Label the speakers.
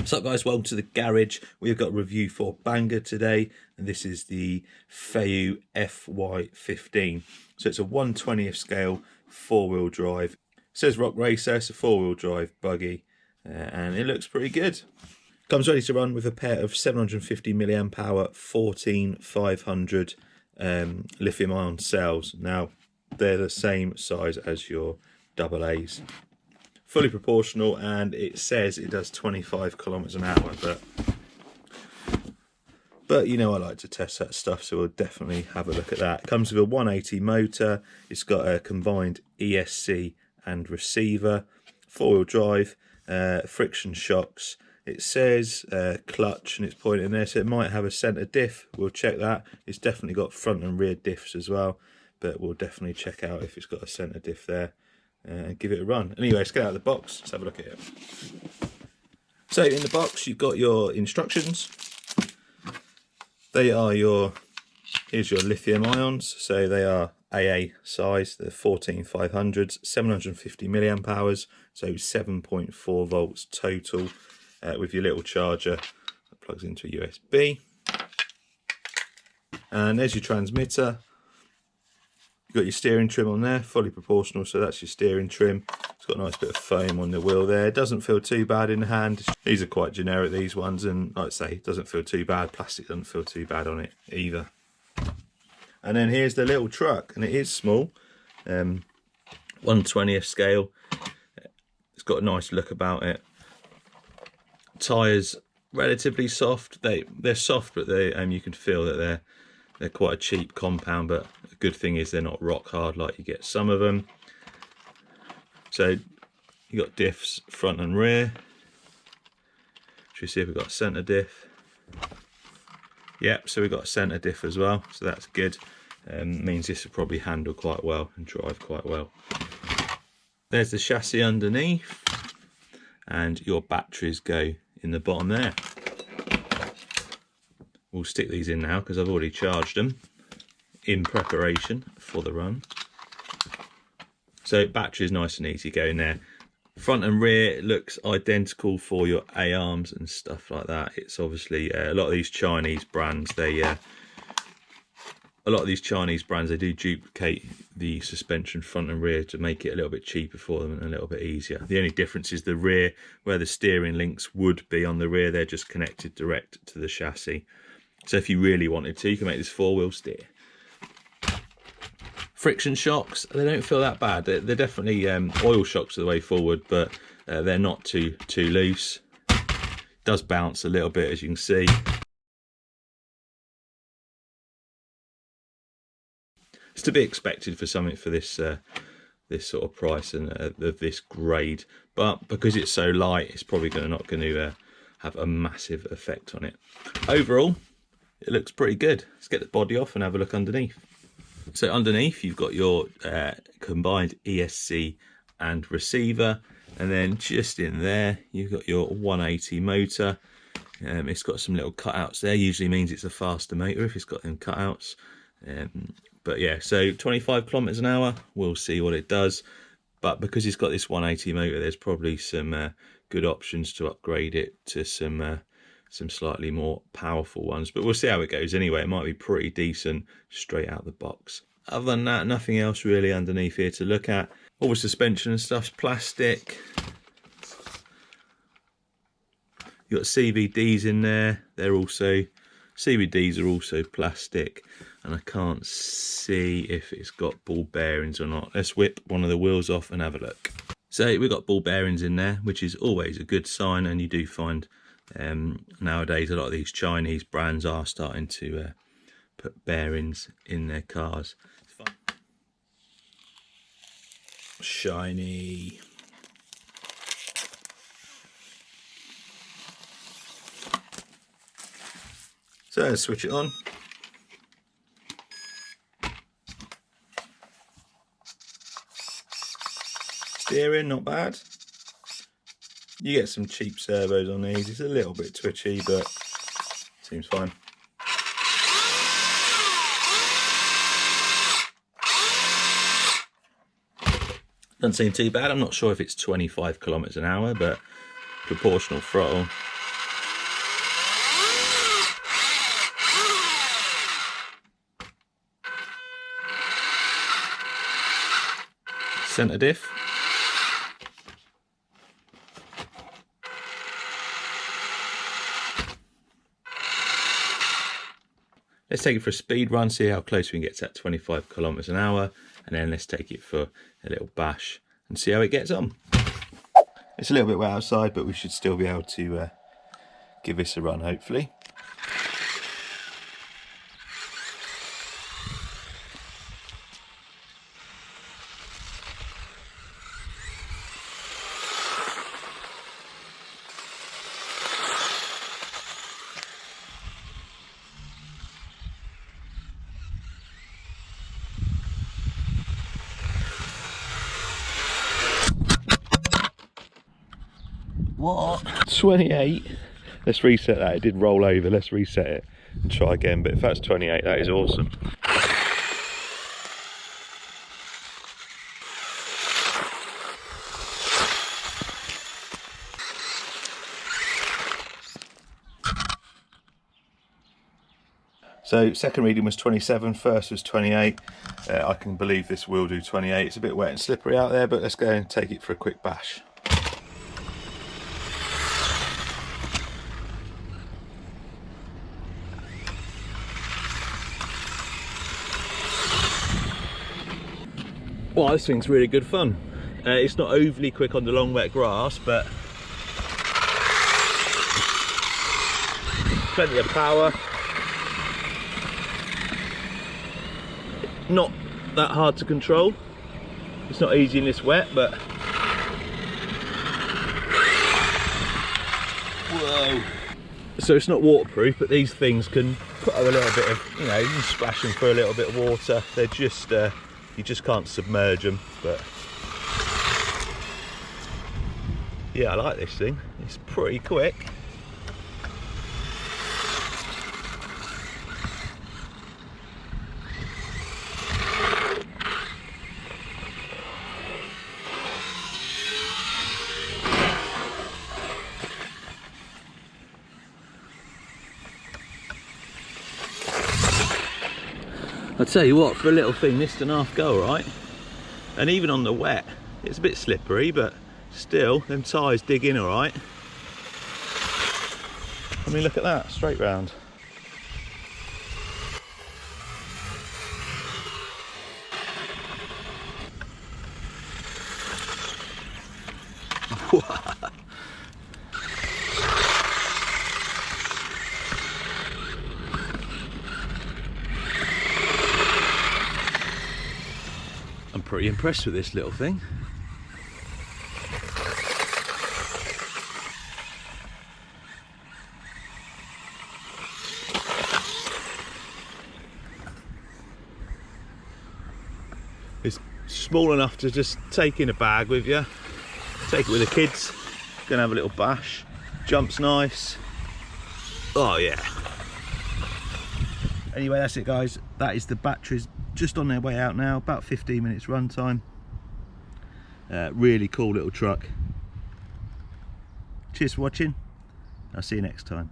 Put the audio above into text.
Speaker 1: What's up guys, welcome to the garage. We've got a review for Banggood today, and this is the Feiyue FY15. So it's a 1/20th scale 4-wheel drive. It says Rock Racer, it's a 4-wheel drive buggy, and it looks pretty good. Comes ready to run with a pair of 750 milliamp hour 14500 lithium ion cells. Now they're the same size as your AA's. Fully proportional, and it says it does 25 kilometers an hour, but you know I like to test that stuff, so we'll definitely have a look at that. It comes with a 180 motor, it's got a combined ESC and receiver, 4-wheel drive, friction shocks. It says clutch and it's pointing there, so it might have a centre diff. We'll check that. It's definitely got front and rear diffs as well, but we'll definitely check out if it's got a centre diff there. Give it a run. Anyway, let's get out of the box, let's have a look at it. So in the box you've got your instructions. They are here's your lithium ions, so they are AA size, they're 14500s, 750 milliamp hours, so 7.4 volts total, with your little charger that plugs into a USB. And there's your transmitter. You've got your steering trim on there, fully proportional, so that's your steering trim. It's got a nice bit of foam on the wheel there. It doesn't feel too bad in the hand. These are quite generic, these ones, and like I say, it doesn't feel too bad. Plastic doesn't feel too bad on it either. And then here's the little truck, and it is small, 1/20th scale. It's got a nice look about it. Tyres relatively soft. They're soft, but you can feel that they're quite a cheap compound, but the good thing is they're not rock hard like you get some of them. So you got diffs front and rear. Should we see if we've got a centre diff? Yep, so we've got a centre diff as well, so that's good. Means this will probably handle quite well and drive quite well. There's the chassis underneath, and your batteries go in the bottom there. We'll stick these in now because I've already charged them in preparation for the run. So battery is nice and easy going there. Front and rear looks identical for your A-arms and stuff like that. It's obviously a lot of these Chinese brands, they do duplicate the suspension front and rear to make it a little bit cheaper for them and a little bit easier. The only difference is the rear, where the steering links would be on the rear, they're just connected direct to the chassis. So if you really wanted to, you can make this 4-wheel steer. Friction shocks, they don't feel that bad. They're definitely oil shocks are the way forward, but they're not too loose. It does bounce a little bit, as you can see. It's to be expected for something for this this sort of price and of this grade, but because it's so light, it's probably not going to have a massive effect on it. Overall, it looks pretty good. Let's get the body off and have a look underneath. So underneath you've got your combined ESC and receiver, and then just in there you've got your 180 motor. It's got some little cutouts there, usually means it's a faster motor if it's got them cutouts. But yeah, so 25 kilometers an hour, we'll see what it does. But because it's got this 180 motor, there's probably some good options to upgrade it to some slightly more powerful ones, but we'll see how it goes anyway. It might be pretty decent straight out the box. Other than that, nothing else really underneath here to look at. All the suspension and stuff's plastic. You've got CVDs in there. CVDs are also plastic, and I can't see if it's got ball bearings or not. Let's whip one of the wheels off and have a look. So we've got ball bearings in there, which is always a good sign, and you do find nowadays a lot of these Chinese brands are starting to put bearings in their cars. It's fun. Shiny. So let's switch it on. Steering, not bad. You get some cheap servos on these. It's a little bit twitchy, but seems fine. Doesn't seem too bad. I'm not sure if it's 25 kilometers an hour, but proportional throttle. centre diff. Let's take it for a speed run, see how close we can get to that 25 kilometers an hour, and then let's take it for a little bash and see how it gets on. It's a little bit wet outside, but we should still be able to give this a run, hopefully. What? 28. Let's reset that. It did roll over. Let's reset it and try again. But if that's 28, that is awesome. So second reading was 27, first was 28. I can believe this will do 28. It's a bit wet and slippery out there, but let's go and take it for a quick bash. Well, this thing's really good fun. It's not overly quick on the long wet grass, but plenty of power. Not that hard to control. It's not easy in this wet, but whoa. So it's not waterproof, but these things can put a little bit of, you know, you can splash them for a little bit of water. They're just you just can't submerge them, but yeah, I like this thing. It's pretty quick. I'll tell you what, for a little thing, this didn't half go right. And even on the wet, it's a bit slippery, but still, them tyres dig in all right. I mean, look at that, straight round. I'm pretty impressed with this little thing. It's small enough to just take in a bag with you, take it with the kids, gonna have a little bash. Jumps nice. Oh yeah. Anyway, that's it guys, that is the batteries just on their way out now, about 15 minutes run time. Really cool little truck. Cheers for watching, I'll see you next time.